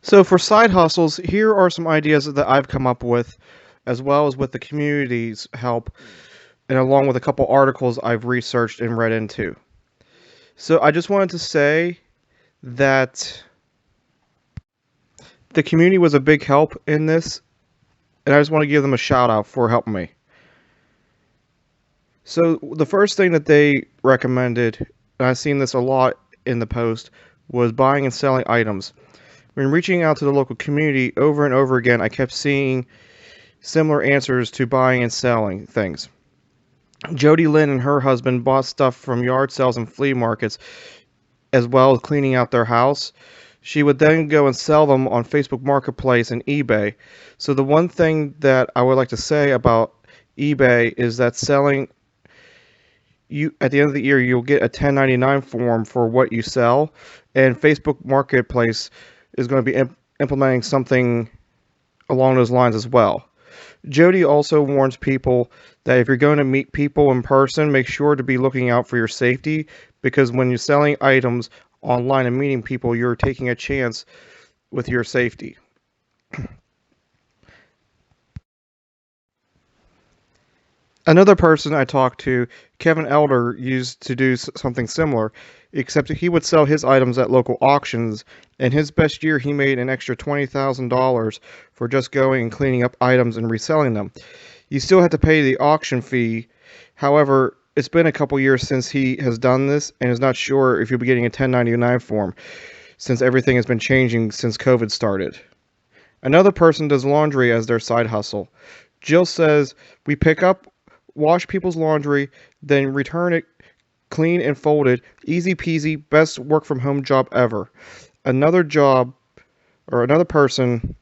So for side hustles, here are some ideas that I've come up with, as well as with the community's help, and along with a couple articles I've researched and read into. So I just wanted to say that the community was a big help in this, and I just want to give them a shout out for helping me. So the first thing that they recommended, and I've seen this a lot in the post, was buying and selling items. When reaching out to the local community over and over again, I kept seeing similar answers to buying and selling things. Jody Lynn and her husband bought stuff from yard sales and flea markets, as well as cleaning out their house. She would then go and sell them on Facebook Marketplace and eBay. So the one thing that I would like to say about eBay is that selling you at the end of the year you'll get a 1099 form for what you sell, and Facebook Marketplace is going to be implementing something along those lines as well. Jody also warns people that if you're going to meet people in person, make sure to be looking out for your safety, because when you're selling items online and meeting people, you're taking a chance with your safety. Another person I talked to, Kevin Elder, used to do something similar, except he would sell his items at local auctions. In his best year, he made an extra $20,000 for just going and cleaning up items and reselling them. You still have to pay the auction fee. However, it's been a couple years since he has done this and is not sure if you'll be getting a 1099 form, since everything has been changing since COVID started. Another person does laundry as their side hustle. Jill says, "We pick up, wash people's laundry, then return it clean and folded. Easy peasy, best work from home job ever." Another job, or another person,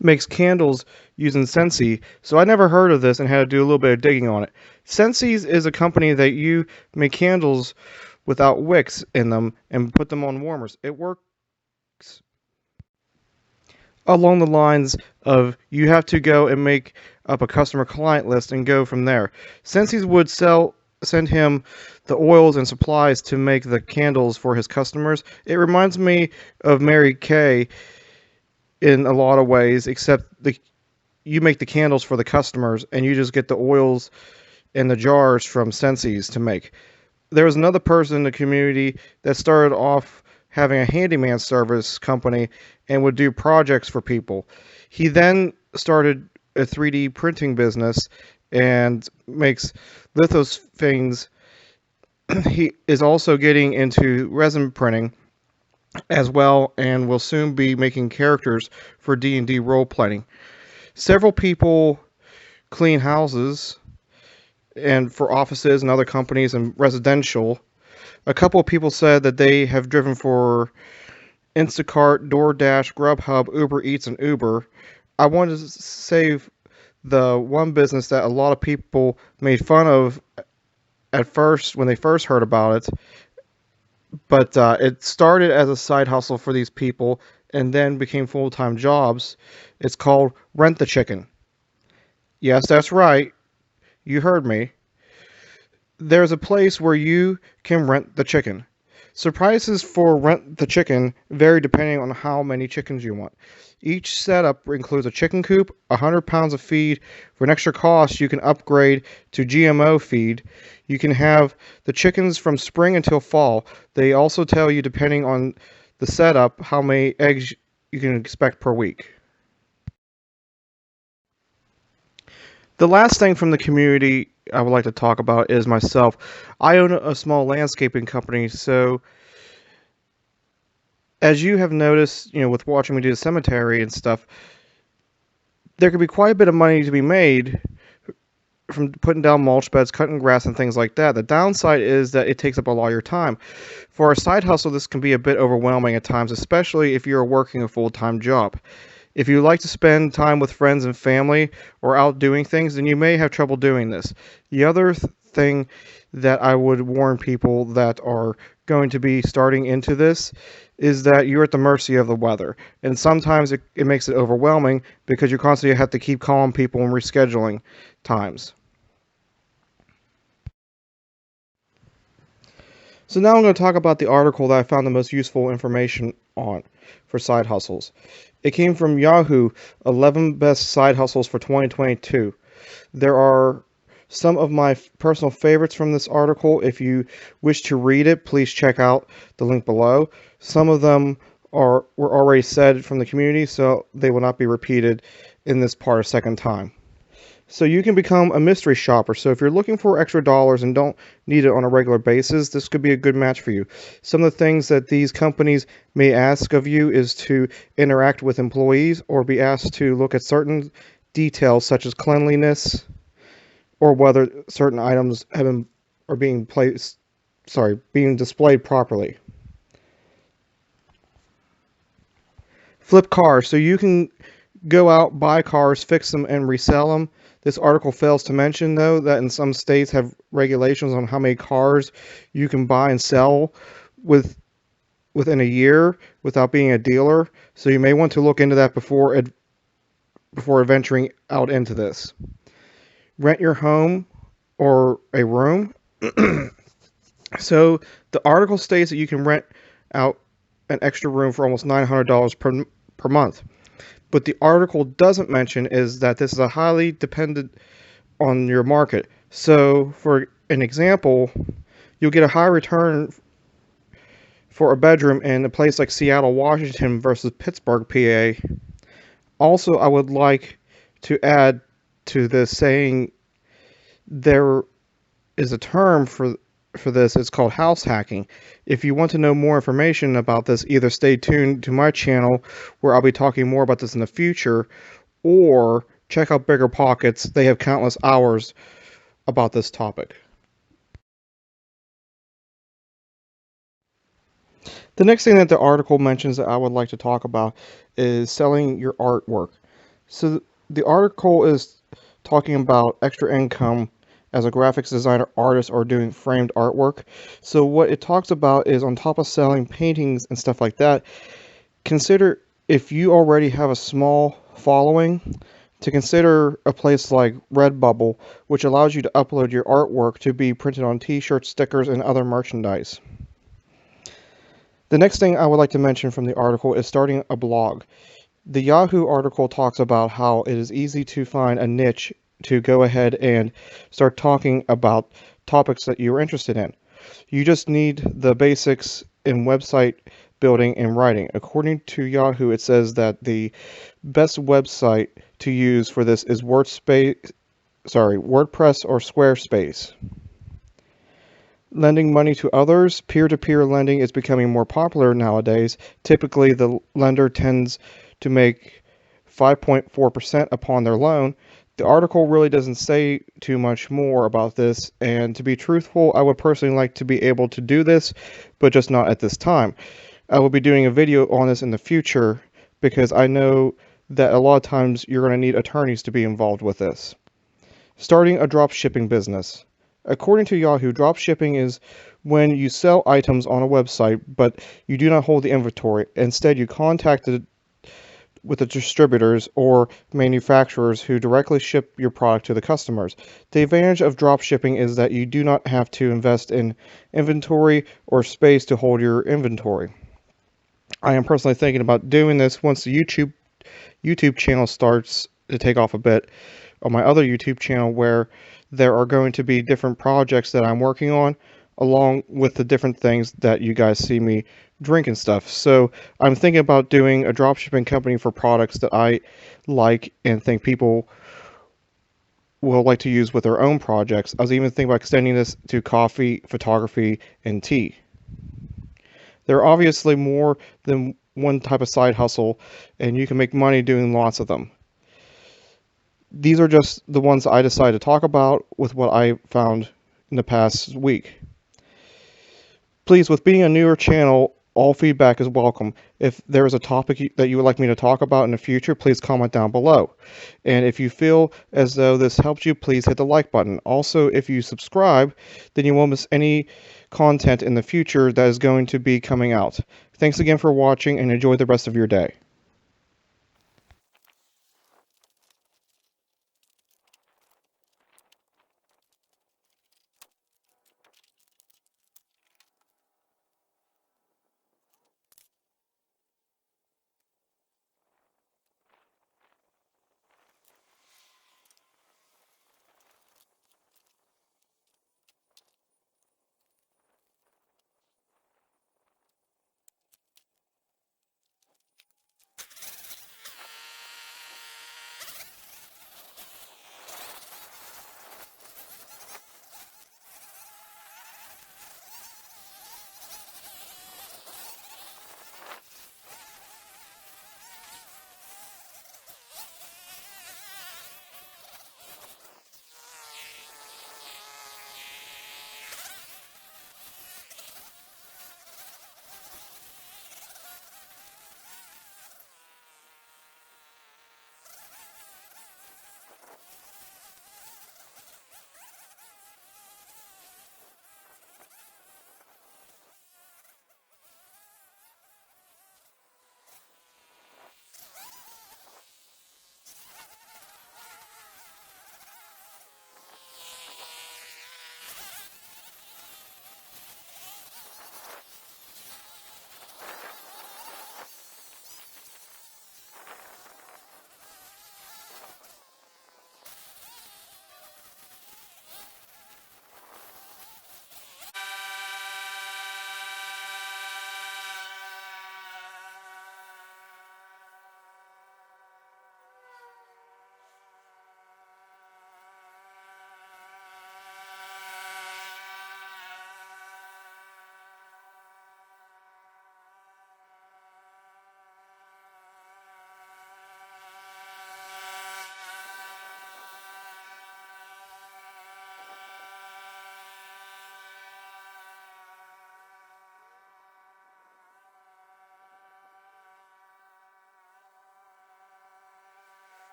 makes candles using Scentsy. So I never heard of this and had to do a little bit of digging on it. Scentsy is a company that you make candles without wicks in them and put them on warmers. It works along the lines of you have to go and make up a customer client list and go from there. Scentsy would send him the oils and supplies to make the candles for his customers. It reminds me of Mary Kay in a lot of ways, except you make the candles for the customers and you just get the oils and the jars from Scentsy to make. There was another person in the community that started off having a handyman service company and would do projects for people. He then started a 3D printing business and makes lithos things. He is also getting into resin printing as well and will soon be making characters for D&D role playing. Several people clean houses and for offices and other companies and residential. A couple of people said that they have driven for Instacart, DoorDash, Grubhub, Uber Eats, and Uber. I wanted to save the one business that a lot of people made fun of at first when they first heard about it, but it started as a side hustle for these people and then became full-time jobs. It's called Rent the Chicken. Yes, that's right. You heard me. There's a place where you can rent the chicken. So prices for Rent the Chicken vary depending on how many chickens you want. Each setup includes a chicken coop, 100 pounds of feed. For an extra cost, you can upgrade to GMO feed. You can have the chickens from spring until fall. They also tell you, depending on the setup, how many eggs you can expect per week. The last thing from the community I would like to talk about is myself. I own a small landscaping company, so as you have noticed, with watching me do the cemetery and stuff, there could be quite a bit of money to be made from putting down mulch beds, cutting grass, and things like that. The downside is that it takes up a lot of your time. For a side hustle, this can be a bit overwhelming at times, especially if you're working a full-time job. If you like to spend time with friends and family or out doing things, then you may have trouble doing this. The other thing that I would warn people that are going to be starting into this is that you're at the mercy of the weather. And sometimes it makes it overwhelming because you constantly have to keep calling people and rescheduling times. So now I'm going to talk about the article that I found the most useful information on for side hustles. It came from Yahoo, 11 best side hustles for 2022. There are some of my personal favorites from this article. If you wish to read it, please check out the link below. Some of them were already said from the community, so they will not be repeated in this part a second time. So you can become a mystery shopper. So if you're looking for extra dollars and don't need it on a regular basis, this could be a good match for you. Some of the things that these companies may ask of you is to interact with employees or be asked to look at certain details such as cleanliness or whether certain items are being being displayed properly. Flip cars. So you can go out, buy cars, fix them, and resell them. This article fails to mention, though, that in some states have regulations on how many cars you can buy and sell within a year without being a dealer. So you may want to look into that before venturing out into this. Rent your home or a room. So the article states that you can rent out an extra room for almost $900 per month. But the article doesn't mention is that this is a highly dependent on your market. So for an example, you'll get a high return for a bedroom in a place like Seattle, Washington versus Pittsburgh, PA. Also, I would like to add to this saying there is a term for this. It's called house hacking. If you want to know more information about this, either stay tuned to my channel where I'll be talking more about this in the future, or check out Bigger Pockets. They have countless hours about this topic. The next thing that the article mentions that I would like to talk about is selling your artwork. So the article is talking about extra income as a graphics designer, artist, or doing framed artwork. So what it talks about is, on top of selling paintings and stuff like that, consider, if you already have a small following, to consider a place like Redbubble, which allows you to upload your artwork to be printed on t-shirts, stickers, and other merchandise. The next thing I would like to mention from the article is starting a blog. The Yahoo article talks about how it is easy to find a niche to go ahead and start talking about topics that you're interested in. You just need the basics in website building and writing. According to Yahoo, it says that the best website to use for this is WordPress or Squarespace. Lending money to others. Peer-to-peer lending is becoming more popular nowadays. Typically, the lender tends to make 5.4% upon their loan. The article really doesn't say too much more about this, and to be truthful, I would personally like to be able to do this, but just not at this time. I will be doing a video on this in the future, because I know that a lot of times you're going to need attorneys to be involved with this. Starting a drop shipping business. According to Yahoo, drop shipping is when you sell items on a website, but you do not hold the inventory. Instead, you contact with the distributors or manufacturers who directly ship your product to the customers. The advantage of drop shipping is that you do not have to invest in inventory or space to hold your inventory. I am personally thinking about doing this once the YouTube channel starts to take off a bit, on my other YouTube channel, where there are going to be different projects that I'm working on, along with the different things that you guys see me drink and stuff. So I'm thinking about doing a dropshipping company for products that I like and think people will like to use with their own projects. I was even thinking about extending this to coffee, photography, and tea. There are obviously more than one type of side hustle, and you can make money doing lots of them. These are just the ones I decided to talk about with what I found in the past week. Please, with being a newer channel, all feedback is welcome. If there is a topic that you would like me to talk about in the future, please comment down below. And if you feel as though this helped you, please hit the like button. Also, if you subscribe, then you won't miss any content in the future that is going to be coming out. Thanks again for watching, and enjoy the rest of your day.